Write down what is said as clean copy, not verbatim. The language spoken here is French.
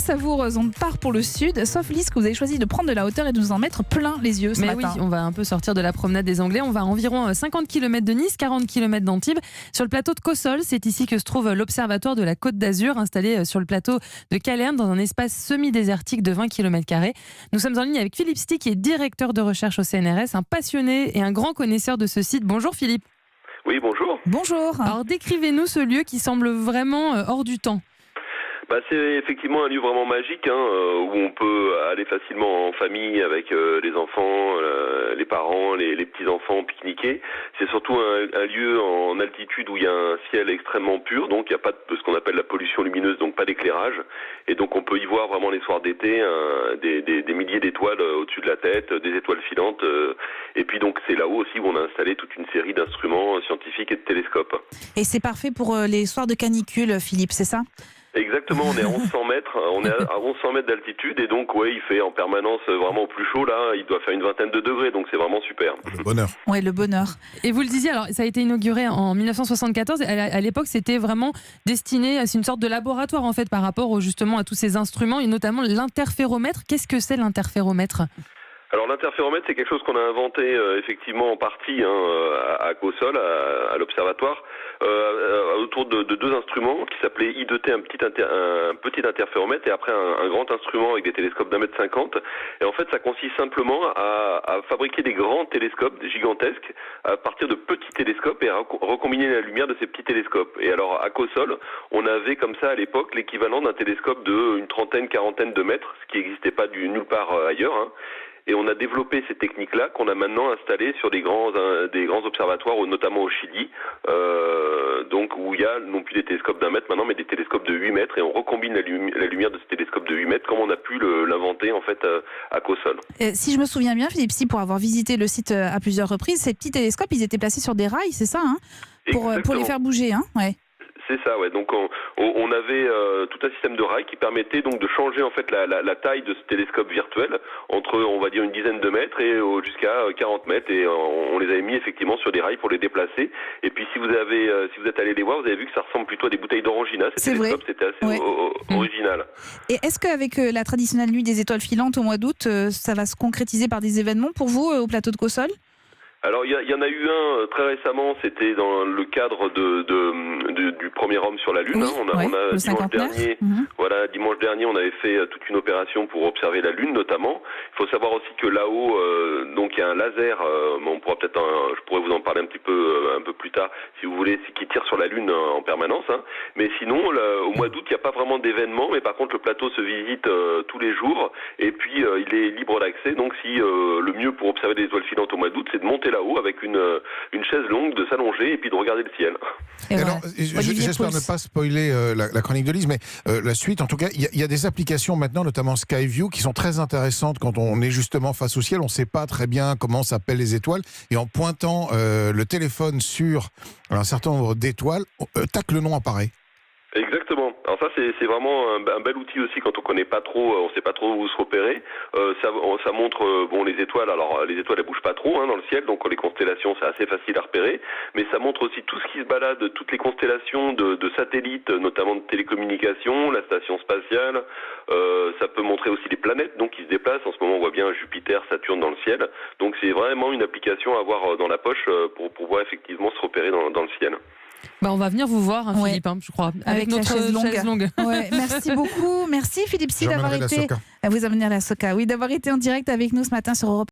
savoureuse. On part pour le sud, sauf Lise que vous avez choisi de prendre de la hauteur et de nous en mettre plein les yeux ce matin. Mais oui, on va un peu sortir de la promenade des Anglais. On va à environ 50 km de Nice, 40 km d'Antibes, sur le plateau de Cossol. C'est ici que se trouve l'observatoire de la Côte d'Azur, installé sur le plateau de Calerne, dans un espace semi-désertique de 20 km². Nous sommes en ligne avec Philippe Sti, qui est directeur de recherche au CNRS, un passionné et un grand connaisseur de ce site. Bonjour Philippe. Oui, bonjour. Bonjour. Alors décrivez-nous ce lieu qui semble vraiment hors du temps. C'est effectivement un lieu vraiment magique où on peut aller facilement en famille avec les enfants, les parents, les petits-enfants pique-niquer. C'est surtout un lieu en altitude où il y a un ciel extrêmement pur, donc il n'y a pas de ce qu'on appelle la pollution lumineuse, donc pas d'éclairage. Et donc on peut y voir vraiment les soirs d'été des milliers d'étoiles au-dessus de la tête, des étoiles filantes. Et puis donc c'est là-haut aussi où on a installé toute une série d'instruments scientifiques et de télescopes. Et c'est parfait pour les soirs de canicule, Philippe, c'est ça ? Exactement, on est à 1100 mètres, à 1100 mètres d'altitude et donc il fait en permanence vraiment au plus chaud là, il doit faire une vingtaine de degrés, donc c'est vraiment super. Le bonheur. Ouais, le bonheur. Et vous le disiez, alors ça a été inauguré en 1974, à l'époque c'était vraiment destiné, c'est une sorte de laboratoire en fait par rapport justement à tous ces instruments et notamment l'interféromètre. Qu'est-ce que c'est l'interféromètre ? Alors l'interféromètre, c'est quelque chose qu'on a inventé effectivement en partie à Cossol, à l'observatoire, autour de deux instruments qui s'appelaient I2T, un petit interféromètre, et après un grand instrument avec des télescopes d'1,50 m. Et en fait, ça consiste simplement à fabriquer des grands télescopes gigantesques à partir de petits télescopes et à recombiner la lumière de ces petits télescopes. Et alors à Cossol, on avait comme ça à l'époque l'équivalent d'un télescope de une trentaine, quarantaine de mètres, ce qui n'existait pas nulle part ailleurs. Et on a développé ces techniques-là qu'on a maintenant installées sur des grands observatoires, notamment au Chili, donc où il y a non plus des télescopes d'1 mètre maintenant, mais des télescopes de 8 mètres, et on recombine la lumière de ces télescopes de 8 mètres, comme on a pu l'inventer en fait à Cossol. Si je me souviens bien, Philippe, pour avoir visité le site à plusieurs reprises, ces petits télescopes, ils étaient placés sur des rails, c'est ça, pour les faire bouger, ouais. C'est ça, ouais. Donc on avait tout un système de rails qui permettait donc de changer en fait la taille de ce télescope virtuel entre, on va dire, une dizaine de mètres et jusqu'à 40 mètres. Et on les avait mis effectivement sur des rails pour les déplacer. Et puis si vous êtes allé les voir, vous avez vu que ça ressemble plutôt à des bouteilles d'orangina. Ces télescopes, c'était assez original. Et est-ce qu'avec la traditionnelle nuit des étoiles filantes au mois d'août, ça va se concrétiser par des événements pour vous au plateau de Cossol ? Alors il y en a eu un très récemment, c'était dans le cadre du premier homme sur la Lune. Oui, On a dimanche dernier, on avait fait toute une opération pour observer la Lune notamment. Il faut savoir aussi que là-haut, donc il y a un laser. Je pourrais vous en parler un peu plus tard, si vous voulez, qui tire sur la Lune en permanence. Mais sinon, au mois d'août, il n'y a pas vraiment d'événement. Mais par contre, le plateau se visite tous les jours et puis il est libre d'accès. Donc si le mieux pour observer des étoiles filantes au mois d'août, c'est de monter là-haut avec une chaise longue, de s'allonger et puis de regarder le ciel. Alors, j'espère ne pas spoiler la chronique de Lise, mais la suite, en tout cas, il y a des applications maintenant, notamment Skyview, qui sont très intéressantes quand on est justement face au ciel. On ne sait pas très bien comment s'appellent les étoiles. Et en pointant le téléphone sur un certain nombre d'étoiles, tac, le nom apparaît. Exactement. Alors ça c'est vraiment un bel outil aussi quand on connaît pas trop, on sait pas trop où se repérer. Ça montre les étoiles. Alors les étoiles elles bougent pas trop dans le ciel, donc les constellations c'est assez facile à repérer. Mais ça montre aussi tout ce qui se balade, toutes les constellations de satellites, notamment de télécommunications, la station spatiale. Ça peut montrer aussi les planètes donc qui se déplacent. En ce moment on voit bien Jupiter, Saturne dans le ciel. Donc c'est vraiment une application à avoir dans la poche pour pouvoir effectivement se repérer dans le ciel. On va venir vous voir, Philippe, je crois, avec notre chaise longue. Ouais, merci beaucoup. Merci Philippe Sti d'avoir été. Vous amener la Soka, d'avoir été en direct avec nous ce matin sur Europe.